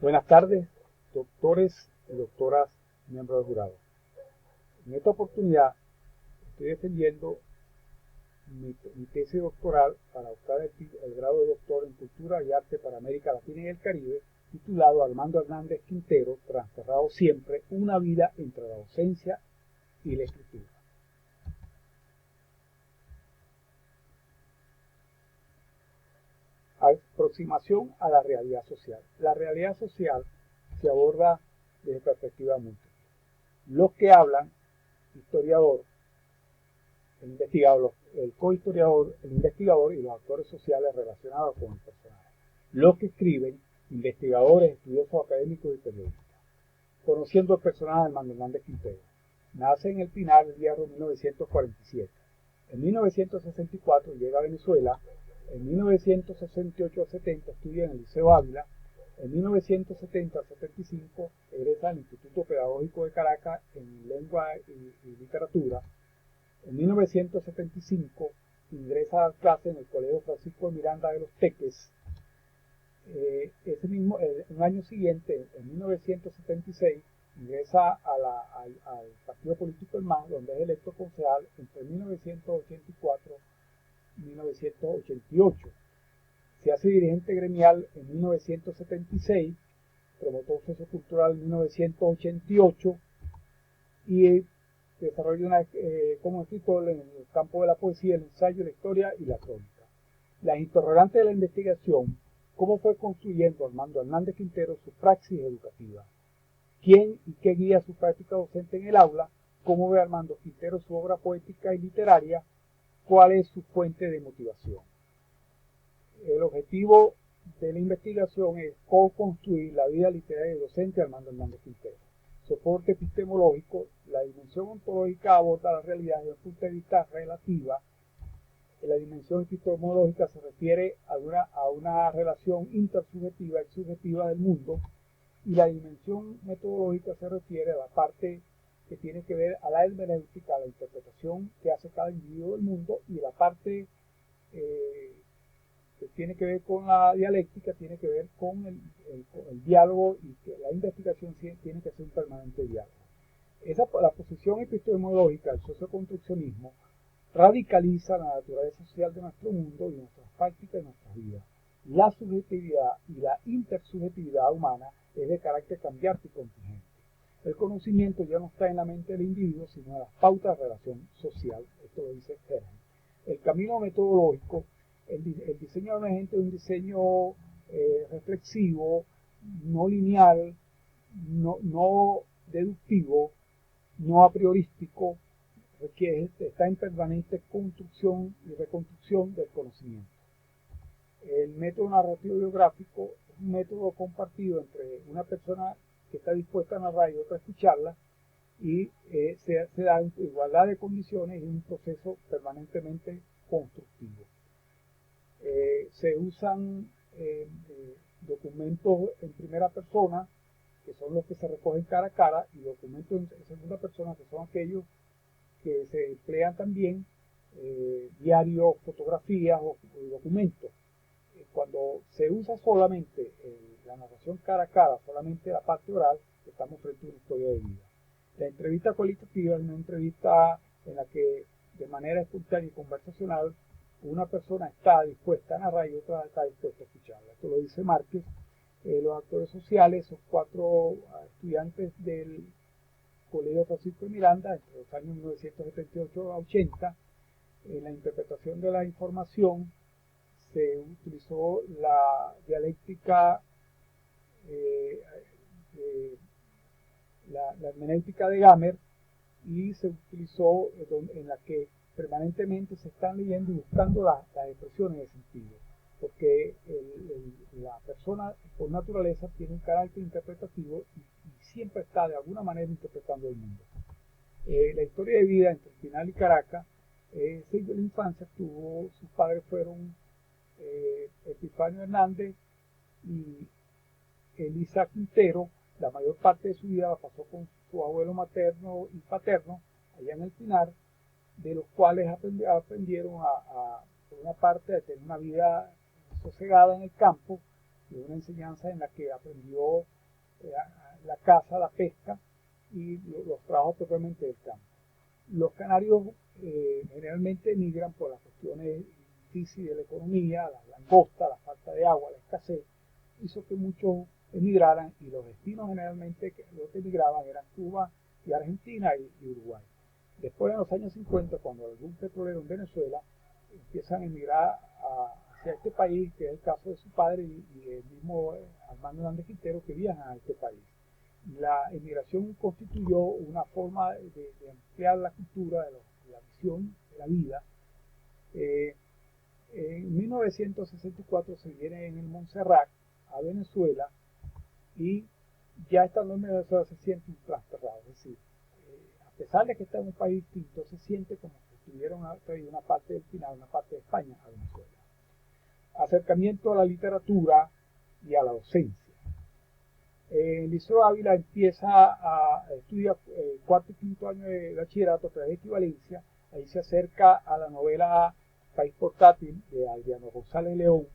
Buenas tardes, doctores y doctoras, miembros del jurado. En esta oportunidad estoy defendiendo mi tesis doctoral para optar el grado de doctor en Cultura y Arte para América Latina y el Caribe, titulado Armando Hernández Quintero, Transterrado siempre, una vida entre la docencia y la escritura. Aproximación a la realidad social. La realidad social se aborda desde perspectivas múltiples. Los que hablan, historiador, el investigador, el cohistoriador, el investigador y los actores sociales relacionados con el personaje. Los que escriben, investigadores, estudiosos académicos y periodistas. Conociendo el personaje de Armando Hernández Quintero. Nace en el Pinar del Hierro en 1947. En 1964 llega a Venezuela. En 1968-70 estudia en el Liceo Ávila. En 1970-75 egresa al Instituto Pedagógico de Caracas en Lengua y Literatura. En 1975 ingresa a dar clase en el Colegio Francisco de Miranda de los Teques. Un año siguiente, en 1976, ingresa al partido político El MAS, donde es electo concejal entre 1984 y 1988. Se hace dirigente gremial en 1976, promotor sociocultural en 1988 y desarrolla como escritor en el campo de la poesía, el ensayo, la historia y la crónica. Las interrogantes de la investigación: ¿cómo fue construyendo Armando Hernández Quintero su praxis educativa? ¿Quién y qué guía su práctica docente en el aula? ¿Cómo ve Armando Quintero su obra poética y literaria? ¿Cuál es su fuente de motivación? El objetivo de la investigación es co-construir la vida literaria y docente de Armando Hernández Quintero. Soporte epistemológico: la dimensión ontológica aborda la realidad desde un punto de vista relativa. La dimensión epistemológica se refiere a una relación intersubjetiva y subjetiva del mundo, y la dimensión metodológica se refiere a la parte que tiene que ver a la hermenéutica, a la interpretación que hace cada individuo del mundo, y la parte que tiene que ver con la dialéctica, tiene que ver con el diálogo, y que la investigación tiene que ser un permanente diálogo. La posición epistemológica del socioconstruccionismo radicaliza la naturaleza social de nuestro mundo y nuestras prácticas y nuestras vidas. La subjetividad y la intersubjetividad humana es de carácter cambiante y contingente. El conocimiento ya no está en la mente del individuo, sino en las pautas de relación social. Esto lo dice Hergen. El camino metodológico: el diseño emergente de un diseño reflexivo, no lineal, no deductivo, no a priorístico, que está en permanente construcción y reconstrucción del conocimiento. El método narrativo biográfico es un método compartido entre una persona que está dispuesta a narrar y otra a escucharla, y se da en igualdad de condiciones y un proceso permanentemente constructivo. Se usan documentos en primera persona, que son los que se recogen cara a cara, y documentos en segunda persona, que son aquellos que se emplean también, diarios, fotografías o documentos. Cuando se usa solamente la narración cara a cara, solamente la parte oral, estamos frente a una historia de vida. La entrevista cualitativa es una entrevista en la que, de manera espontánea y conversacional, una persona está dispuesta a narrar y otra está dispuesta a escucharla. Esto lo dice Márquez. Los actores sociales son 4 estudiantes del Colegio Francisco de Miranda entre los años 1978 a 80. En la interpretación de la información se utilizó la dialéctica, la hermenéutica de Gamer, y se utilizó en la que permanentemente se están leyendo y buscando las expresiones de sentido, porque la persona por naturaleza tiene un carácter interpretativo y siempre está de alguna manera interpretando el mundo. La historia de vida entre Espinal y Caracas: de la infancia sus padres fueron Epifanio Hernández y Elisa Quintero. La mayor parte de su vida la pasó con su abuelo materno y paterno allá en el Pinar, de los cuales aprendieron por una parte, a tener una vida sosegada en el campo, de una enseñanza en la que aprendió la caza, la pesca y los trabajos propiamente del campo. Los canarios generalmente emigran por las cuestiones difíciles de la economía, la langosta, la falta de agua, la escasez, hizo que muchos emigraran, y los destinos generalmente que los que emigraban eran Cuba y Argentina y Uruguay. Después, en los años 50, cuando algún petrolero en Venezuela empiezan a emigrar hacia este país, que es el caso de su padre y el mismo Armando Hernández Quintero, que viajan a este país. La emigración constituyó una forma de ampliar la cultura, de la visión de la vida. En 1964 se viene en el Montserrat a Venezuela, y ya estando en Venezuela se siente un trasterrado, es decir, a pesar de que está en un país distinto, se siente como que tuvieron traído una parte del final, una parte de España a Venezuela. Acercamiento a la literatura y a la docencia. En el Liceo Ávila empieza a estudiar cuarto y quinto año de bachillerato a través de equivalencia. Ahí se acerca a la novela País Portátil de Adriano González León,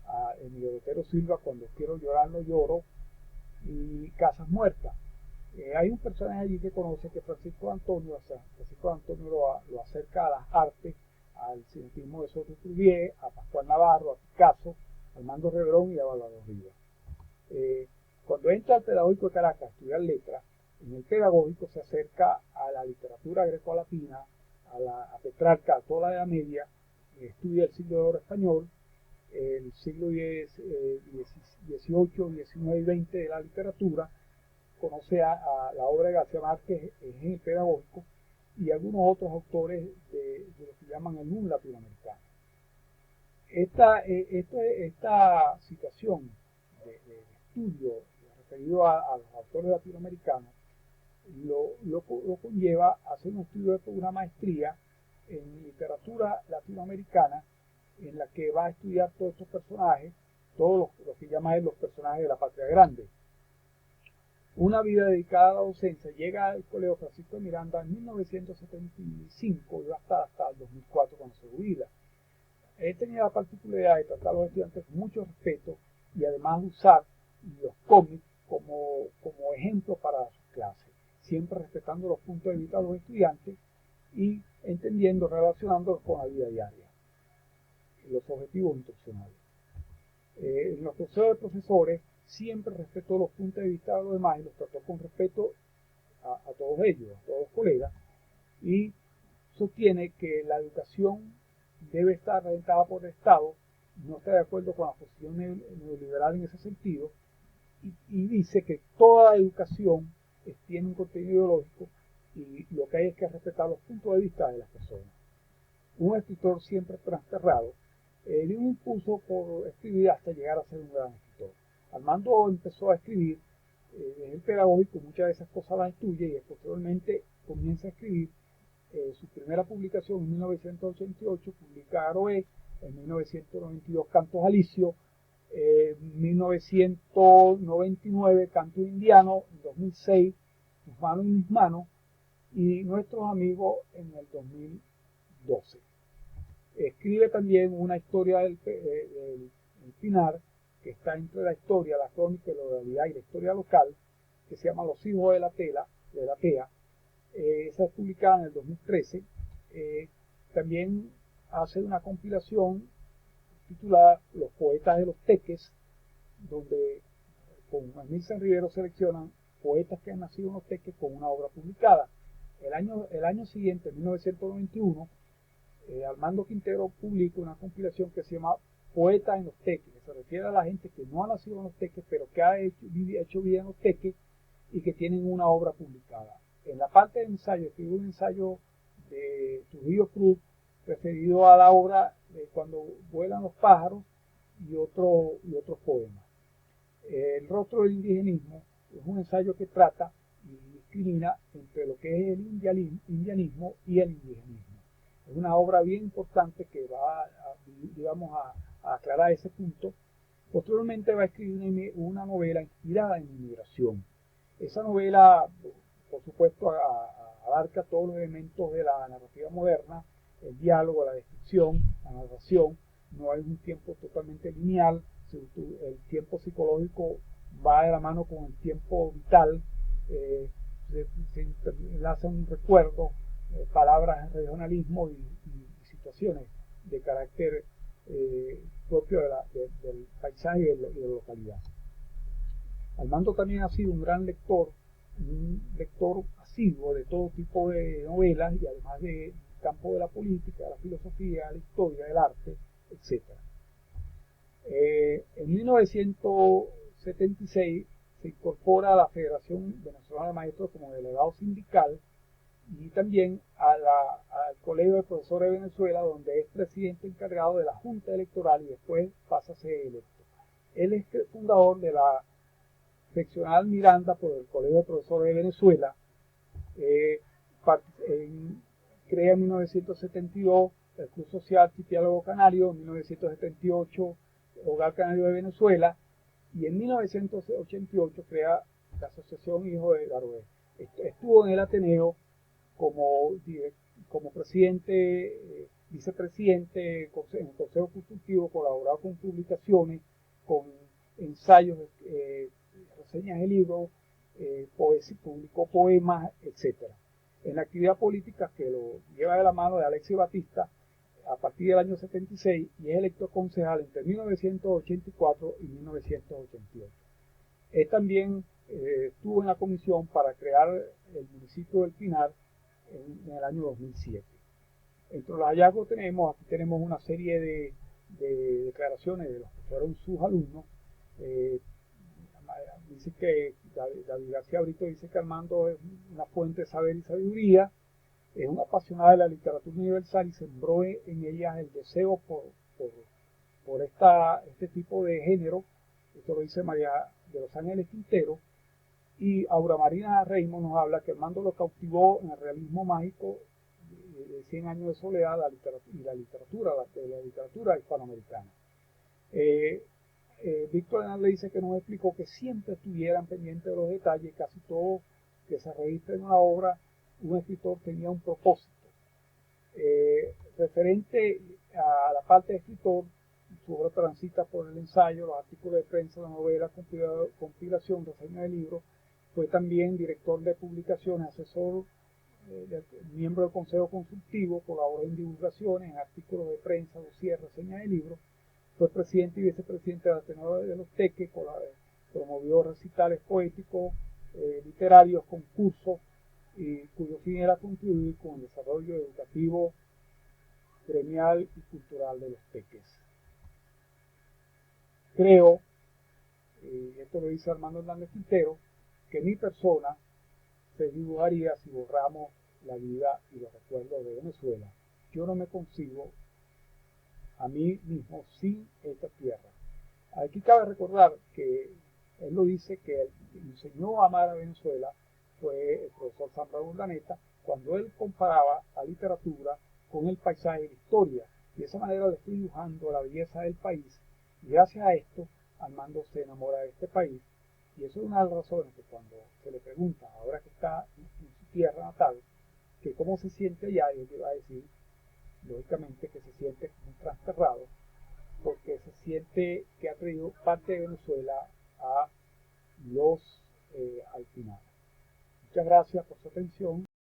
a Emilio Otero Silva, Cuando quiero llorar no lloro, y Casas Muertas. Hay un personaje allí que conoce, que Francisco Antonio, o sea, Francisco Antonio lo acerca a las artes, al cinetismo de Soto Trubier, a Pascual Navarro, a Picasso, a Armando Reverón y a Bárbaro Rivas. Cuando entra al Pedagógico de Caracas a estudiar letras, en el pedagógico se acerca a la literatura greco-latina, a Petrarca, a toda la Edad Media, estudia el siglo de oro español, el siglo XVIII, XIX y XX de la literatura, conoce a la obra de García Márquez en el pedagógico y algunos otros autores de lo que llaman el mundo latinoamericano. Esta situación de estudio referido a los autores latinoamericanos lo conlleva a hacer un estudio de una maestría en literatura latinoamericana, en la que va a estudiar todos estos personajes, todos los que llama él los personajes de la patria grande. Una vida dedicada a la docencia. Llega al Colegio Francisco de Miranda en 1975 y va a estar hasta el 2004 cuando se jubila. Él tenía la particularidad de tratar a los estudiantes con mucho respeto y además usar los cómics como ejemplo para sus clases, siempre respetando los puntos de vista de los estudiantes y entendiendo, relacionándolos con la vida diaria, los objetivos instruccionales. En los procesos de profesores siempre respetó los puntos de vista de los demás y los trató con respeto a todos ellos, a todos los colegas, y sostiene que la educación debe estar regentada por el Estado, no está de acuerdo con la posición neoliberal en ese sentido, y dice que toda educación tiene un contenido ideológico y lo que hay es que respetar los puntos de vista de las personas. Un escritor siempre trasterrado, dio un impulso por escribir hasta llegar a ser un gran escritor. Armando empezó a escribir en el pedagógico, muchas de esas cosas las estudia y posteriormente comienza a escribir. Su primera publicación en 1988 publica Aroé, en 1992 Cantos Alicio, en 1999 Canto Indiano, en 2006 Tus manos en mis manos y Nuestros amigos en el 2012. Escribe también una historia del Pinar, que está entre la historia, la crónica, la oralidad y la historia local, que se llama Los hijos de la TEA. Esa es publicada en el 2013. También hace una compilación titulada Los poetas de los Teques, donde con Emilsen Rivero seleccionan poetas que han nacido en los Teques con una obra publicada. El año siguiente, en 1991, Armando Quintero publica una compilación que se llama Poetas en los Teques, que se refiere a la gente que no ha nacido en los Teques, pero que ha hecho vida en los Teques y que tienen una obra publicada. En la parte de ensayo, escribe un ensayo de Trujillo Cruz referido a la obra de Cuando vuelan los pájaros y otros poemas. El rostro del indigenismo es un ensayo que trata y discrimina entre lo que es el indianismo y el indigenismo. Es una obra bien importante que va a aclarar ese punto. Posteriormente va a escribir una novela inspirada en inmigración. Esa novela, por supuesto, abarca todos los elementos de la narrativa moderna, el diálogo, la descripción, la narración. No hay un tiempo totalmente lineal, El tiempo psicológico va de la mano con el tiempo vital, se enlaza un recuerdo, palabras en regionalismo y situaciones de carácter propio del paisaje y de la localidad. Armando también ha sido un gran lector, un lector asiduo de todo tipo de novelas y además del campo de la política, de la filosofía, la historia, el arte, etc. En 1976 se incorpora a la Federación Venezolana de Maestros como delegado sindical y también al Colegio de Profesores de Venezuela, donde es presidente encargado de la Junta Electoral y después pasa a ser electo. Él es fundador de la seccional Miranda por el Colegio de Profesores de Venezuela. Crea en 1972 el Club Social Archipiélago Canario, en 1978 Hogar Canario de Venezuela y en 1988 crea la Asociación Hijos de Daroé. Estuvo en el Ateneo como presidente, vicepresidente en el Consejo Consultivo, colaborado con publicaciones, con ensayos, reseñas de libros, publicó poemas, etc. En la actividad política que lo lleva de la mano de Alexis Batista a partir del año 76 y es electo concejal entre 1984 y 1988. Él también estuvo en la comisión para crear el municipio del Pinar en el año 2007. Entre los hallazgos aquí tenemos una serie de declaraciones de los que fueron sus alumnos. Dice que David García Brito dice que Armando es una fuente de saber y sabiduría, es un apasionado de la literatura universal y sembró en ellas el deseo por este tipo de género. Esto lo dice María de los Ángeles Quintero. Y Aura Marina Reimo nos habla que Armando lo cautivó en el realismo mágico de 100 años de soledad y la literatura hispanoamericana. Víctor Hernández le dice que nos explicó que siempre estuvieran pendientes de los detalles, casi todo que se registra en una obra, un escritor tenía un propósito. Referente a la parte de escritor, su obra transita por el ensayo, los artículos de prensa, la novela, compilación, reseña de libros. Fue también director de publicaciones, asesor, miembro del Consejo Consultivo, colaboró en divulgaciones, en artículos de prensa, dossier, reseña de libros. Fue presidente y vicepresidente del Ateneo de los Teques, promovió recitales poéticos, literarios, concursos, y cuyo fin era contribuir con el desarrollo educativo, gremial y cultural de los Teques. Creo, y esto lo dice Armando Hernández Quintero, que mi persona se dibujaría si borramos la vida y los recuerdos de Venezuela. Yo no me concibo a mí mismo sin esta tierra. Aquí cabe recordar que él lo dice que el que enseñó a amar a Venezuela fue el profesor Zambra Urdaneta, cuando él comparaba la literatura con el paisaje y la historia. Y de esa manera le estoy dibujando la belleza del país. Y gracias a esto, Armando se enamora de este país. Y eso es una de las razones que cuando se le pregunta, ahora que está en su tierra natal, que cómo se siente allá, y él le va a decir, lógicamente, que se siente muy transterrado, porque se siente que ha traído parte de Venezuela al final. Muchas gracias por su atención.